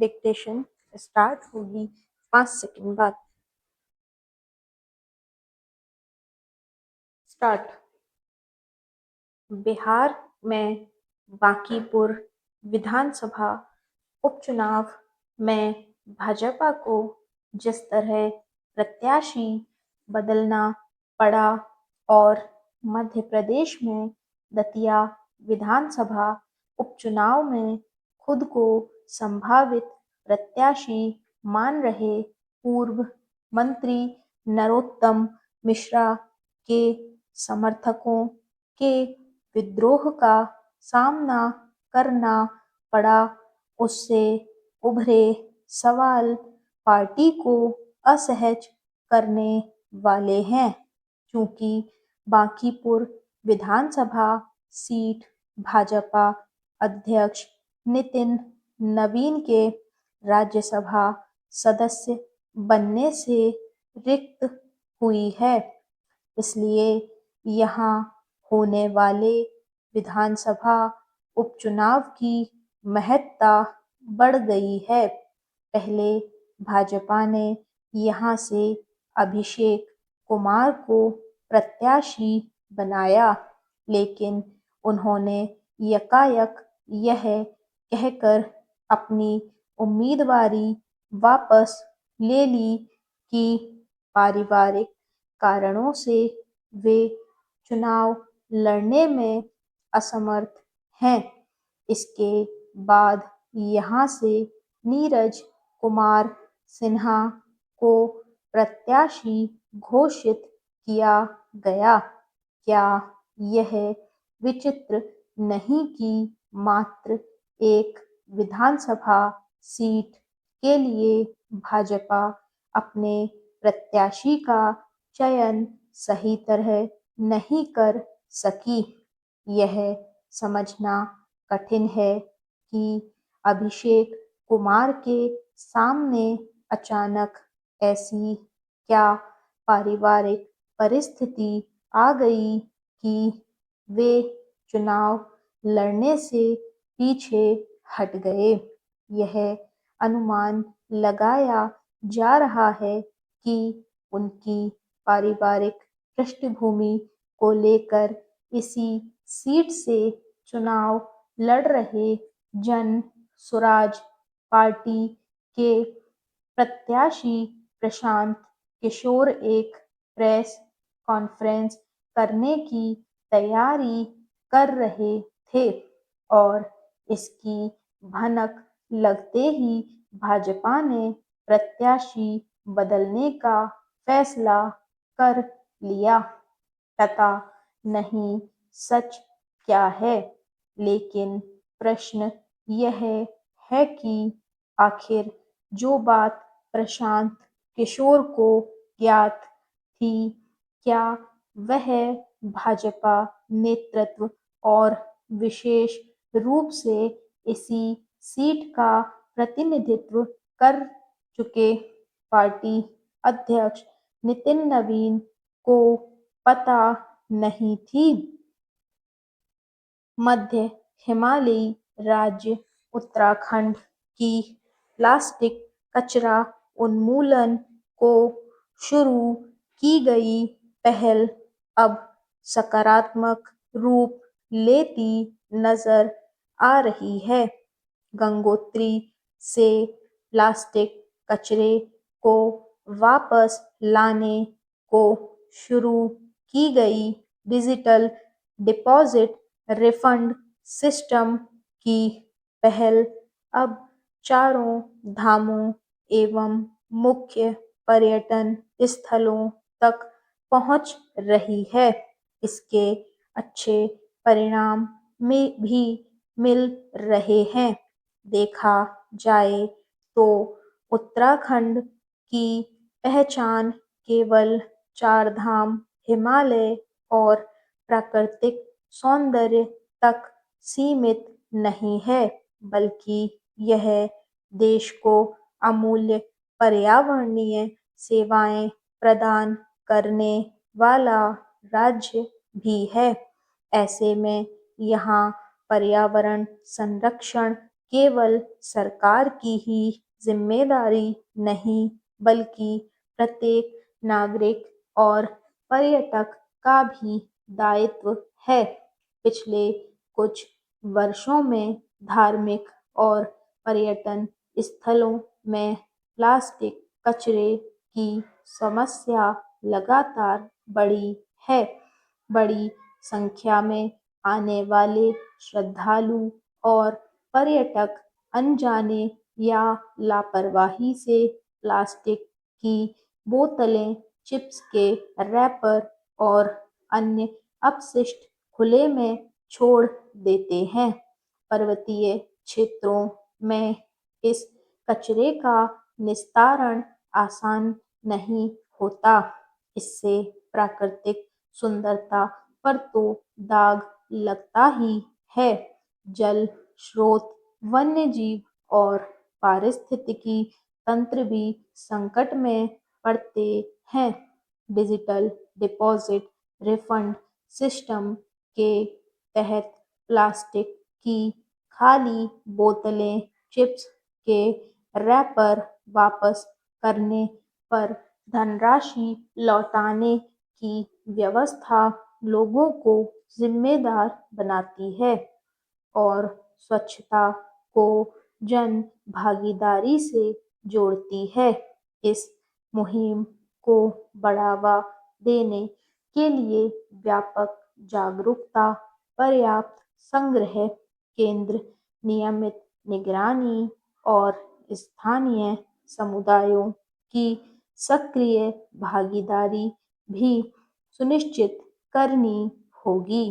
Dictation start होगी 5 second बाद। Start. Bihar में बांकीपुर विधानसभा उपचुनाव में भाजपा को जिस तरह प्रत्याशी बदलना पड़ा और मध्य प्रदेश में दतिया विधानसभा उपचुनाव में खुद को संभावित प्रत्याशी मान रहे पूर्व मंत्री नरोत्तम मिश्रा के समर्थकों के विद्रोह का सामना करना पड़ा, उससे उभरे सवाल पार्टी को असहज करने वाले हैं। चूंकि बांकीपुर विधानसभा सीट भाजपा अध्यक्ष नितिन नवीन के राज्यसभा सदस्य बनने से रिक्त हुई है, इसलिए यहाँ होने वाले विधानसभा उपचुनाव की महत्ता बढ़ गई है। पहले भाजपा ने यहाँ से अभिषेक कुमार को प्रत्याशी बनाया, लेकिन उन्होंने यकायक यह कहकर अपनी उम्मीदवारी वापस ले ली कि पारिवारिक कारणों से वे चुनाव लड़ने में असमर्थ हैं। इसके बाद यहाँ से नीरज कुमार सिन्हा को प्रत्याशी घोषित किया गया। क्या यह विचित्र नहीं कि मात्र एक विधानसभा सीट के लिए भाजपा अपने प्रत्याशी का चयन सही तरह नहीं कर सकी? यह समझना कठिन है कि अभिषेक कुमार के सामने अचानक ऐसी क्या पारिवारिक परिस्थिति आ गई कि वे चुनाव लड़ने से पीछे हट गए। यह अनुमान लगाया जा रहा है कि उनकी पारिवारिक पृष्ठभूमि को लेकर इसी सीट से चुनाव लड़ रहे जन स्वराज पार्टी के प्रत्याशी प्रशांत किशोर एक प्रेस कॉन्फ्रेंस करने की तैयारी कर रहे थे और इसकी भनक लगते ही भाजपा ने प्रत्याशी बदलने का फैसला कर लिया। पता नहीं सच क्या है, लेकिन प्रश्न यह है कि आखिर जो बात प्रशांत किशोर को ज्ञात थी, क्या वह भाजपा नेतृत्व और विशेष रूप से इसी सीट का प्रतिनिधित्व कर चुके पार्टी अध्यक्ष नितिन नवीन को पता नहीं थी? मध्य हिमालयी राज्य उत्तराखंड की प्लास्टिक कचरा उन्मूलन को शुरू की गई पहल अब सकारात्मक रूप लेती नजर आ रही है। गंगोत्री से प्लास्टिक कचरे को वापस लाने को शुरू की गई डिजिटल डिपॉजिट रिफंड सिस्टम की पहल अब चारों धामों एवं मुख्य पर्यटन स्थलों तक पहुंच रही है। इसके अच्छे परिणाम में भी मिल रहे हैं। देखा जाए तो उत्तराखंड की पहचान केवल चार धाम, हिमालय और प्राकृतिक सौंदर्य तक सीमित नहीं है, बल्कि यह देश को अमूल्य पर्यावरणीय सेवाएं प्रदान करने वाला राज्य भी है। ऐसे में यहाँ पर्यावरण संरक्षण केवल सरकार की ही जिम्मेदारी नहीं, बल्कि प्रत्येक नागरिक और पर्यटक का भी दायित्व है। पिछले कुछ वर्षों में धार्मिक और पर्यटन स्थलों में प्लास्टिक कचरे की समस्या लगातार बढ़ी है। बड़ी संख्या में आने वाले श्रद्धालु और पर्यटक अनजाने या लापरवाही से प्लास्टिक की बोतलें, चिप्स के रैपर और अन्य अपशिष्ट खुले में छोड़ देते हैं। पर्वतीय क्षेत्रों में इस कचरे का निस्तारण आसान नहीं होता। इससे प्राकृतिक सुंदरता पर तो दाग लगता ही है। जल स्रोत, वन्य जीव और पारिस्थितिकी तंत्र भी संकट में पड़ते हैं। डिजिटल डिपॉजिट रिफंड सिस्टम के तहत प्लास्टिक की खाली बोतलें, चिप्स के रैपर वापस करने पर धनराशि लौटाने की व्यवस्था लोगों को जिम्मेदार बनाती है और स्वच्छता को जन भागीदारी से जोड़ती है। इस मुहिम को बढ़ावा देने के लिए व्यापक जागरूकता, पर्याप्त संग्रह केंद्र, नियमित निगरानी और स्थानीय समुदायों की सक्रिय भागीदारी भी सुनिश्चित करनी होगी।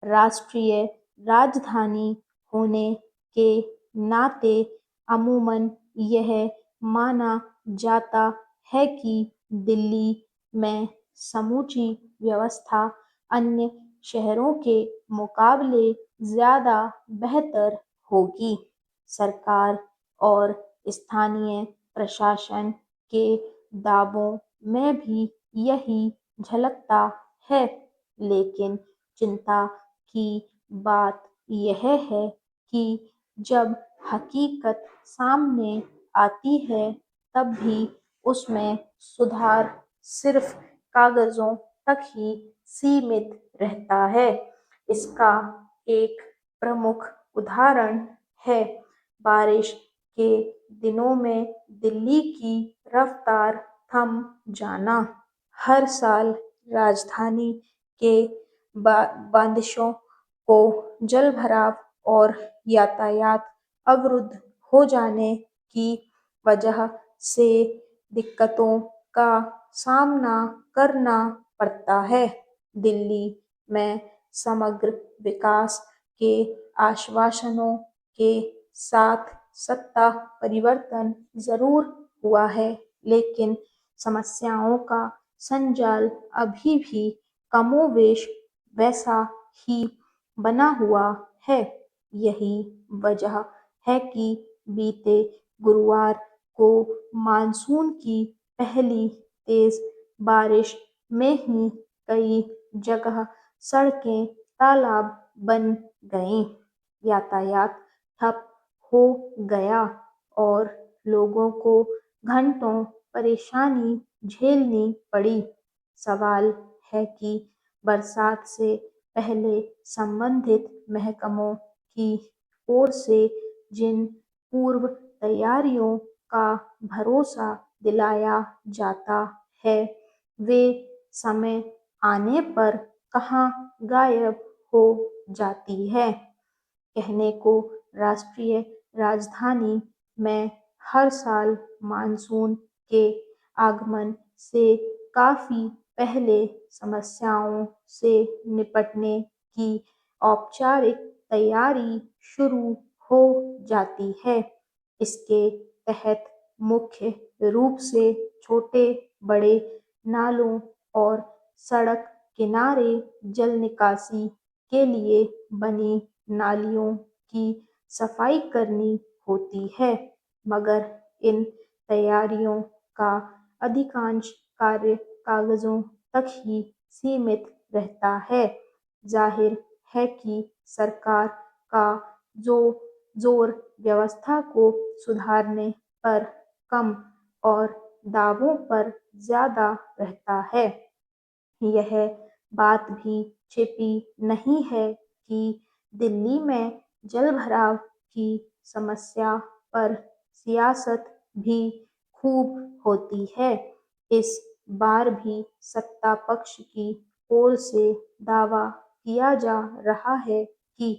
राष्ट्रीय राजधानी होने के नाते अमूमन यह माना जाता है कि दिल्ली में समूची व्यवस्था अन्य शहरों के मुकाबले ज़्यादा बेहतर होगी। सरकार और स्थानीय प्रशासन के दावों में भी यही झलकता है, लेकिन चिंता की बात यह है कि जब हकीकत सामने आती है, तब भी उसमें सुधार सिर्फ कागजों तक ही सीमित रहता है। इसका एक प्रमुख उदाहरण है बारिश के दिनों में दिल्ली की रफ्तार थम जाना। हर साल राजधानी के बांदिशों को जलभराव और यातायात अवरुद्ध हो जाने की वजह से दिक्कतों का सामना करना पड़ता है। दिल्ली में समग्र विकास के आश्वासनों के साथ सत्ता परिवर्तन जरूर हुआ है, लेकिन समस्याओं का संजाल अभी भी कमोवेश वैसा ही बना हुआ है। यही वजह है कि बीते गुरुवार को मानसून की पहली तेज बारिश में ही कई जगह सड़कें तालाब बन गईं, यातायात ठप हो गया और लोगों को घंटों परेशानी झेलनी पड़ी। सवाल है कि बरसात से पहले संबंधित महकमों की ओर से जिन पूर्व तैयारियों का भरोसा दिलाया जाता है, वे समय आने पर कहाँ गायब हो जाती है। कहने को राष्ट्रीय राजधानी में हर साल मानसून के आगमन से काफी पहले समस्याओं से निपटने की औपचारिक तैयारी शुरू हो जाती है। इसके तहत मुख्य रूप से छोटे बड़े नालों और सड़क किनारे जल निकासी के लिए बनी नालियों की सफाई करनी होती है, मगर इन तैयारियों का अधिकांश कार्य कागजों तक ही सीमित रहता है। जाहिर है कि सरकार का जो जोर व्यवस्था को सुधारने पर कम और दावों पर ज़्यादा रहता है। यह बात भी छिपी नहीं है कि दिल्ली में जलभराव की समस्या पर सियासत भी खूब होती है। इस बार भी सत्ता पक्ष की ओर से दावा किया जा रहा है कि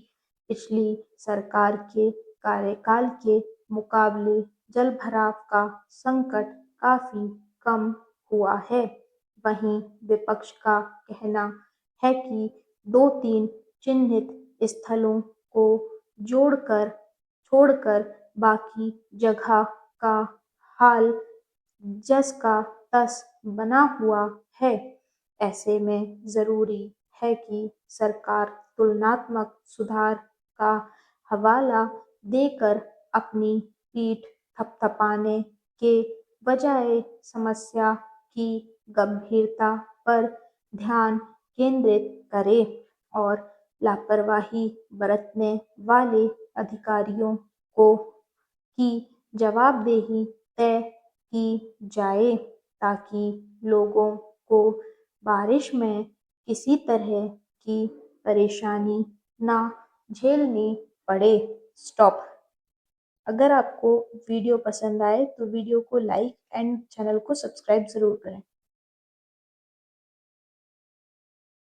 पिछली सरकार के कार्यकाल के मुकाबले जलभराव का संकट काफी कम हुआ है। वहीं विपक्ष का कहना है कि 2-3 चिन्हित स्थलों को जोड़कर छोड़कर बाकी जगह का हाल जस का तस बना हुआ है। ऐसे में ज़रूरी है कि सरकार तुलनात्मक सुधार का हवाला देकर अपनी पीठ थपथपाने के बजाय समस्या की गंभीरता पर ध्यान केंद्रित करे और लापरवाही बरतने वाले अधिकारियों को की जवाबदेही तय की जाए ताकि लोगों को बारिश में किसी तरह की परेशानी ना झेलनी पड़े। स्टॉप। अगर आपको वीडियो पसंद आए तो वीडियो को लाइक एंड चैनल को सब्सक्राइब ज़रूर करें।